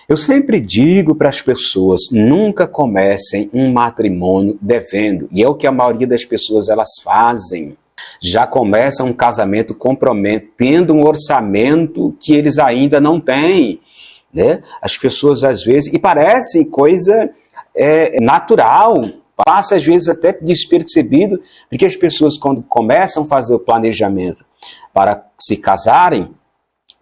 Eu sempre digo para as pessoas, nunca comecem um matrimônio devendo. E é o que a maioria das pessoas elas fazem. Já começam um casamento comprometendo um orçamento que eles ainda não têm. Né? As pessoas às vezes, e parece coisa natural, passa às vezes até despercebido, porque as pessoas quando começam a fazer o planejamento para se casarem,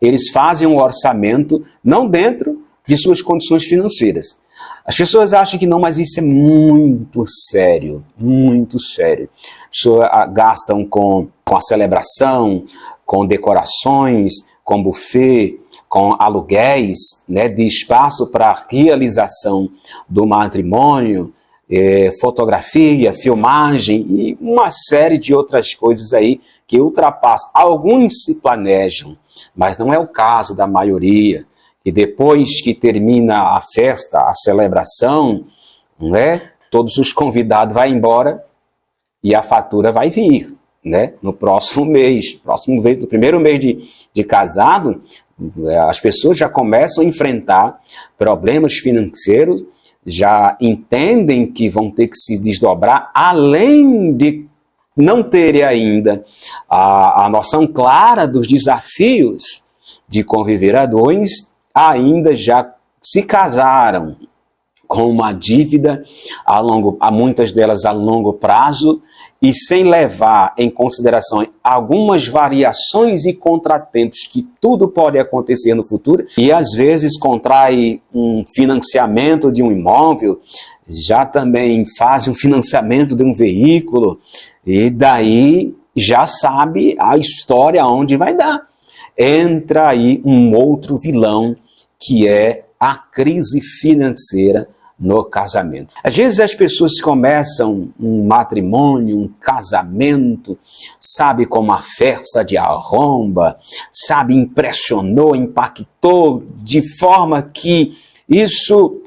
eles fazem um orçamento não dentro de suas condições financeiras. As pessoas acham que não, mas isso é muito sério, muito sério. As pessoas gastam com a celebração, com decorações, com buffet, com aluguéis, né, de espaço para a realização do matrimônio, fotografia, filmagem e uma série de outras coisas aí que ultrapassam. Alguns se planejam, mas não é o caso da maioria. E depois que termina a festa, a celebração, né, todos os convidados vão embora e a fatura vai vir, né, no próximo mês. No primeiro mês de casado, as pessoas já começam a enfrentar problemas financeiros, já entendem que vão ter que se desdobrar, além de não terem ainda a noção clara dos desafios de conviver a dois, ainda já se casaram com uma dívida, muitas delas a longo prazo, e sem levar em consideração algumas variações e contratempos que tudo pode acontecer no futuro, e às vezes contrai um financiamento de um imóvel, já também faz um financiamento de um veículo, e daí já sabe a história onde vai dar. Entra aí um outro vilão, que é a crise financeira no casamento. Às vezes as pessoas começam um matrimônio, um casamento, sabe, com uma festa de arromba, sabe, impressionou, impactou, de forma que isso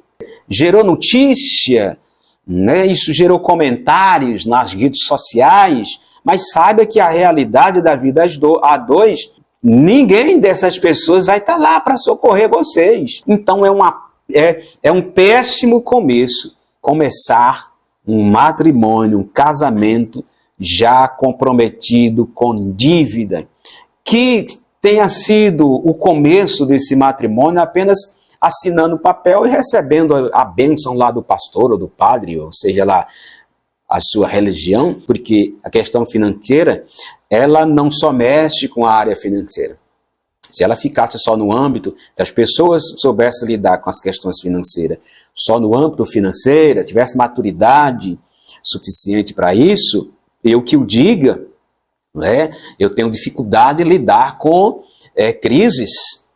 gerou notícia, né? Isso gerou comentários nas redes sociais, mas saiba que a realidade da vida a dois, ninguém dessas pessoas vai estar lá para socorrer vocês. Então é um péssimo começo começar um matrimônio, um casamento já comprometido com dívida. Que tenha sido o começo desse matrimônio apenas assinando papel e recebendo a bênção lá do pastor ou do padre, ou seja lá a sua religião, porque a questão financeira, ela não só mexe com a área financeira. Se ela ficasse só no âmbito, se as pessoas soubessem lidar com as questões financeiras só no âmbito financeiro, tivesse maturidade suficiente para isso, eu que o diga, né, eu tenho dificuldade de lidar com crises,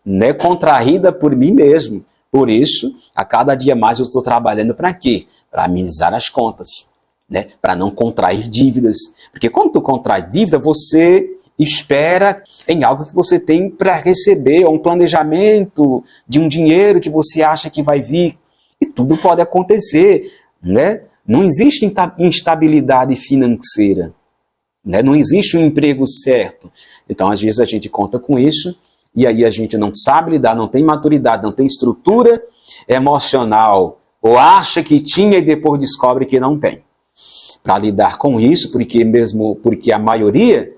né, contraída por mim mesmo. Por isso, a cada dia mais eu estou trabalhando para quê? Para amenizar as contas. Né, para não contrair dívidas. Porque quando tu contrai dívida, você espera em algo que você tem para receber, ou um planejamento de um dinheiro que você acha que vai vir. E tudo pode acontecer. Né? Não existe instabilidade financeira. Né? Não existe um emprego certo. Então, às vezes, a gente conta com isso, e aí a gente não sabe lidar, não tem maturidade, não tem estrutura emocional, ou acha que tinha e depois descobre que não tem. Para lidar com isso, porque a maioria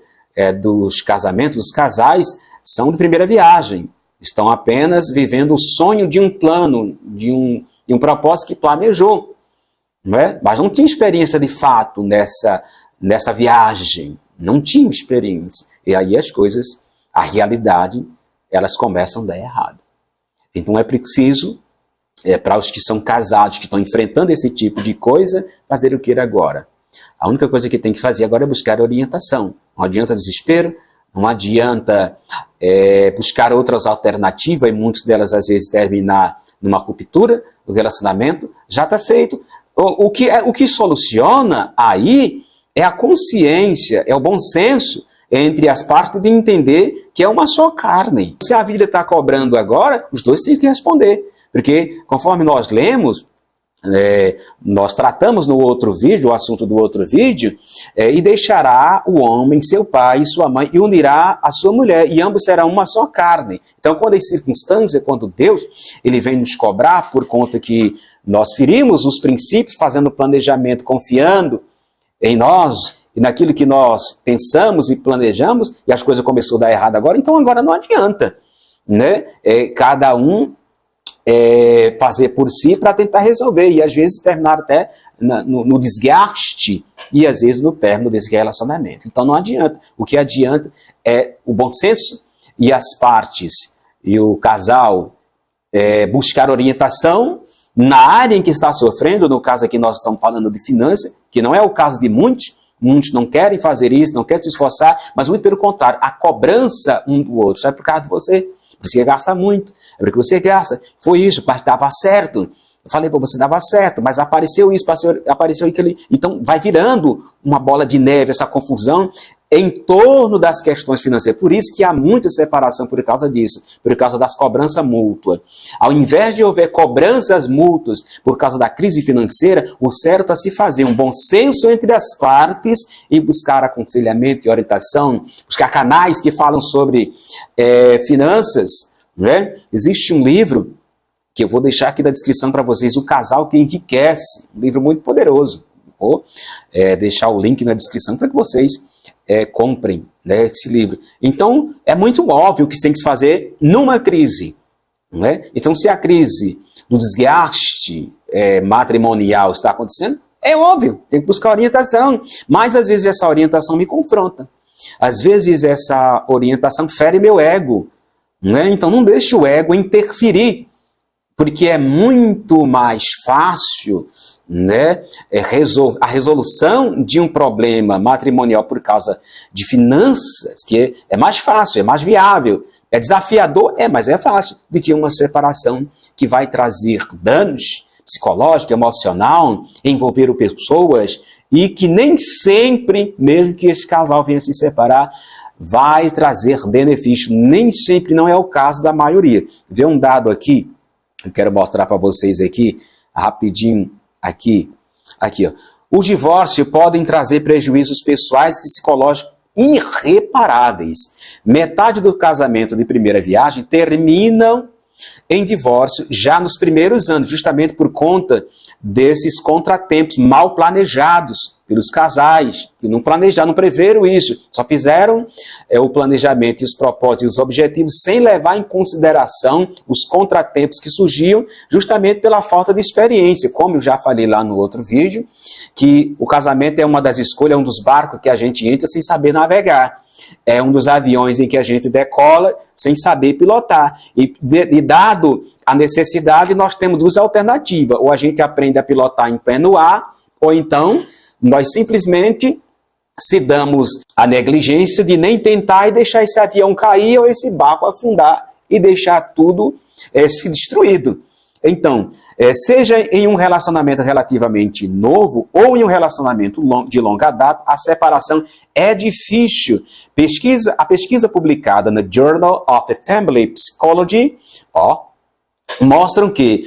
dos casamentos, dos casais, são de primeira viagem. Estão apenas vivendo o sonho de um plano, de um propósito que planejou. Não é? Mas não tinha experiência de fato nessa viagem. Não tinha experiência. E aí as coisas, a realidade, elas começam a dar errado. Então é preciso, para os que são casados, que estão enfrentando esse tipo de coisa, fazer o que agora? A única coisa que tem que fazer agora é buscar orientação. Não adianta desespero, não adianta buscar outras alternativas, e muitas delas às vezes terminar numa ruptura do relacionamento. Já está feito. O que soluciona aí é a consciência, é o bom senso entre as partes de entender que é uma só carne. Se a vida está cobrando agora, os dois têm que responder. Porque, conforme nós lemos, nós tratamos no outro vídeo, o assunto do outro vídeo, e deixará o homem, seu pai e sua mãe, e unirá a sua mulher, e ambos serão uma só carne. Então, quando em circunstância, quando Deus ele vem nos cobrar por conta que nós ferimos os princípios, fazendo planejamento, confiando em nós e naquilo que nós pensamos e planejamos, e as coisas começaram a dar errado agora, então agora não adianta, né? Cada um fazer por si para tentar resolver, e às vezes terminar até no desgaste, e às vezes no término desse relacionamento. Então não adianta. O que adianta é o bom senso e as partes e o casal buscar orientação na área em que está sofrendo. No caso aqui nós estamos falando de finanças, que não é o caso de muitos não querem fazer isso, não querem se esforçar, mas muito pelo contrário, a cobrança um do outro, é por causa de você. Você gasta muito, é porque você gasta. Foi isso, mas dava certo. Eu falei, pô, você dava certo, mas apareceu isso, apareceu aquilo. Então vai virando uma bola de neve, essa confusão em torno das questões financeiras. Por isso que há muita separação por causa disso, por causa das cobranças mútuas. Ao invés de haver cobranças mútuas por causa da crise financeira, o certo é se fazer um bom senso entre as partes e buscar aconselhamento e orientação, buscar canais que falam sobre finanças. Né? Existe um livro que eu vou deixar aqui na descrição para vocês, O Casal que Enriquece, um livro muito poderoso. Vou deixar o link na descrição para que vocês comprem, né, esse livro. Então, é muito óbvio o que tem que se fazer numa crise. Né? Então, se a crise do desgaste matrimonial está acontecendo, é óbvio, tem que buscar orientação. Mas, às vezes, essa orientação me confronta. Às vezes, essa orientação fere meu ego. Né? Então, não deixe o ego interferir, porque é muito mais fácil, né, a resolução de um problema matrimonial por causa de finanças, que é mais fácil, é mais viável, é desafiador, mas é fácil, do que uma separação que vai trazer danos psicológico, emocional, envolver pessoas, e que nem sempre, mesmo que esse casal venha se separar, vai trazer benefício. Nem sempre, não é o caso da maioria. Vê um dado aqui, eu quero mostrar para vocês aqui, rapidinho, aqui, ó. O divórcio pode trazer prejuízos pessoais e psicológicos irreparáveis. Metade do casamento de primeira viagem terminam em divórcio já nos primeiros anos, justamente por conta desses contratempos mal planejados pelos casais, que não planejaram, não preveram isso, só fizeram o planejamento e os propósitos e os objetivos sem levar em consideração os contratempos que surgiam justamente pela falta de experiência. Como eu já falei lá no outro vídeo, que o casamento é uma das escolhas, é um dos barcos que a gente entra sem saber navegar. É um dos aviões em que a gente decola sem saber pilotar. E dado a necessidade, nós temos duas alternativas. Ou a gente aprende a pilotar em pé no ar, ou então nós simplesmente se damos a negligência de nem tentar e deixar esse avião cair ou esse barco afundar e deixar tudo se destruído. Então, seja em um relacionamento relativamente novo ou em um relacionamento de longa data, a separação é difícil. A pesquisa publicada no Journal of the Family Psychology mostram que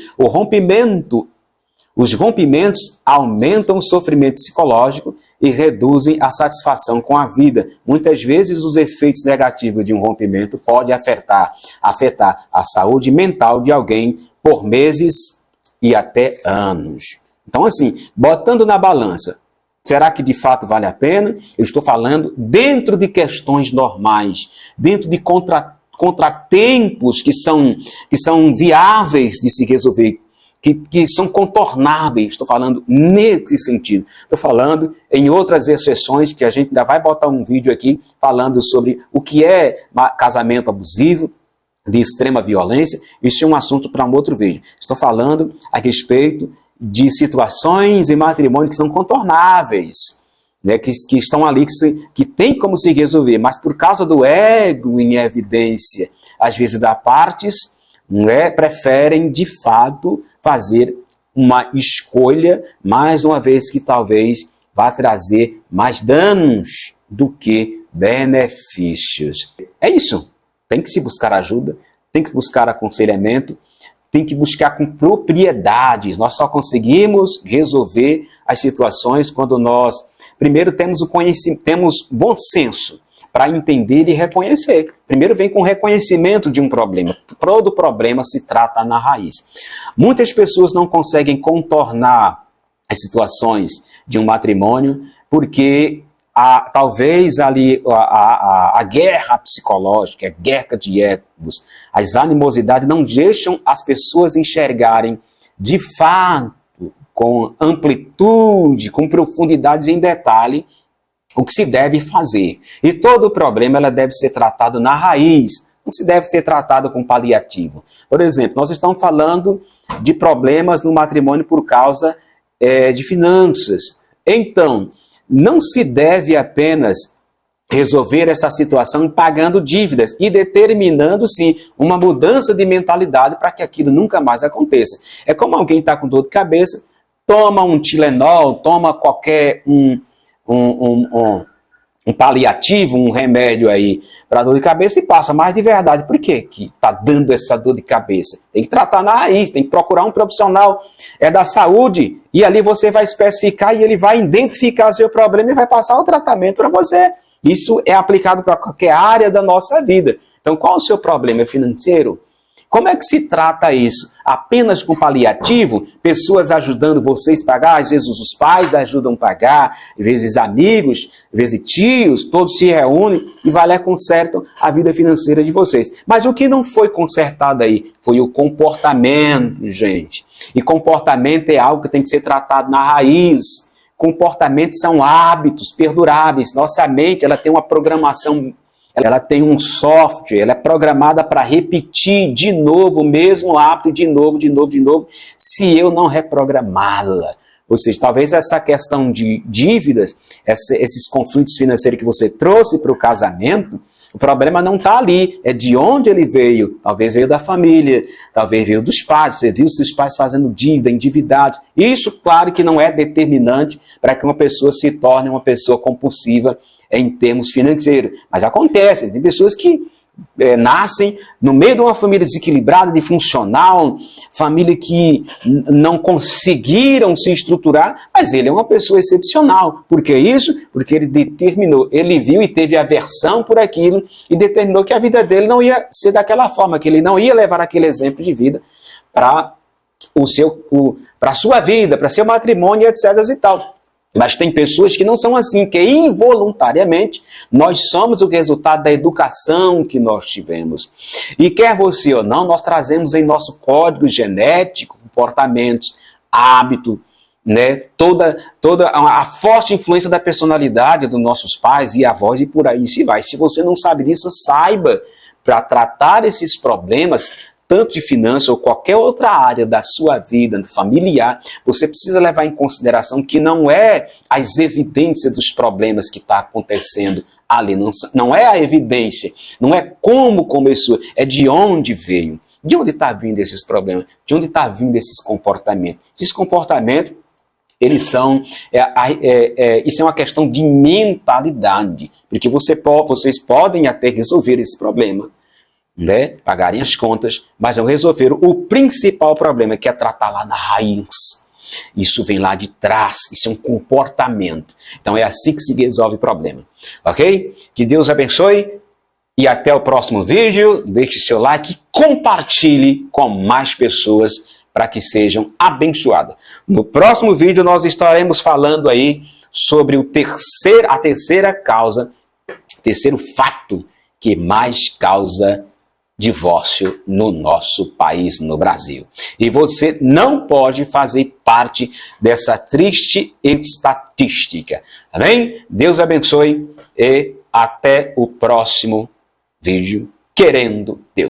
os rompimentos aumentam o sofrimento psicológico e reduzem a satisfação com a vida. Muitas vezes os efeitos negativos de um rompimento podem afetar a saúde mental de alguém por meses e até anos. Então, assim, botando na balança, será que de fato vale a pena? Eu estou falando dentro de questões normais, dentro de contratempos que são viáveis de se resolver, que são contornáveis. Estou falando nesse sentido. Estou falando em outras exceções, que a gente ainda vai botar um vídeo aqui falando sobre o que é casamento abusivo, de extrema violência. Isso é um assunto para um outro vídeo. Estou falando a respeito de situações em matrimônio que são contornáveis, né, que estão ali, que tem como se resolver, mas por causa do ego em evidência, às vezes da partes, né, preferem de fato fazer uma escolha, mais uma vez que talvez vá trazer mais danos do que benefícios. É isso. Tem que se buscar ajuda, tem que buscar aconselhamento, tem que buscar com propriedades. Nós só conseguimos resolver as situações quando nós, primeiro, temos o conhecimento, temos bom senso para entender e reconhecer. Primeiro vem com o reconhecimento de um problema. Todo problema se trata na raiz. Muitas pessoas não conseguem contornar as situações de um matrimônio porque talvez ali a guerra psicológica, a guerra de egos, as animosidades não deixam as pessoas enxergarem de fato, com amplitude, com profundidade em detalhe, o que se deve fazer. E todo problema ela deve ser tratado na raiz, não se deve ser tratado com paliativo. Por exemplo, nós estamos falando de problemas no matrimônio por causa de finanças. Então, não se deve apenas resolver essa situação pagando dívidas e determinando, sim, uma mudança de mentalidade para que aquilo nunca mais aconteça. É como alguém está com dor de cabeça, toma um Tilenol, toma qualquer um paliativo, um remédio aí para dor de cabeça e passa, mas de verdade, por que está dando essa dor de cabeça? Tem que tratar na raiz, tem que procurar um profissional da saúde e ali você vai especificar e ele vai identificar seu problema e vai passar o tratamento para você. Isso é aplicado para qualquer área da nossa vida. Então, qual o seu problema? É financeiro? Como é que se trata isso? Apenas com paliativo? Pessoas ajudando vocês a pagar? Às vezes os pais ajudam a pagar, às vezes amigos, às vezes tios, todos se reúnem e vai lá e consertam a vida financeira de vocês. Mas o que não foi consertado aí? Foi o comportamento, gente. E comportamento é algo que tem que ser tratado na raiz. Comportamentos são hábitos perduráveis. Nossa mente ela tem uma programação, ela tem um software, ela é programada para repetir de novo o mesmo hábito, de novo, se eu não reprogramá-la. Ou seja, talvez essa questão de dívidas, esses conflitos financeiros que você trouxe para o casamento, o problema não está ali, é de onde ele veio. Talvez veio da família, talvez veio dos pais, você viu seus pais fazendo dívida, endividados. Isso, claro, que não é determinante para que uma pessoa se torne uma pessoa compulsiva em termos financeiros. Mas acontece, tem pessoas que nascem no meio de uma família desequilibrada, disfuncional, família que não conseguiram se estruturar, mas ele é uma pessoa excepcional. Por que isso? Porque ele determinou, ele viu e teve aversão por aquilo e determinou que a vida dele não ia ser daquela forma, que ele não ia levar aquele exemplo de vida para a sua vida, para seu matrimônio, etc. e tal. Mas tem pessoas que não são assim, que involuntariamente nós somos o resultado da educação que nós tivemos. E quer você ou não, nós trazemos em nosso código genético comportamentos, hábito, né? Toda a forte influência da personalidade dos nossos pais e avós e por aí se vai. Se você não sabe disso, saiba, para tratar esses problemas, tanto de finanças ou qualquer outra área da sua vida familiar, você precisa levar em consideração que não é as evidências dos problemas que está acontecendo ali, não é a evidência, não é como começou, é de onde veio. De onde está vindo esses problemas? De onde está vindo esses comportamentos? Esses comportamentos, eles são, isso é uma questão de mentalidade, porque vocês podem até resolver esse problema, né? Pagarem as contas, mas não resolveram o principal problema, que é tratar lá na raiz. Isso vem lá de trás, isso é um comportamento. Então é assim que se resolve o problema. Ok? Que Deus abençoe e até o próximo vídeo. Deixe seu like e compartilhe com mais pessoas para que sejam abençoadas. No próximo vídeo nós estaremos falando aí sobre a terceira causa, terceiro fato que mais causa divórcio no nosso país, no Brasil. E você não pode fazer parte dessa triste estatística. Amém? Deus abençoe e até o próximo vídeo, querendo Deus.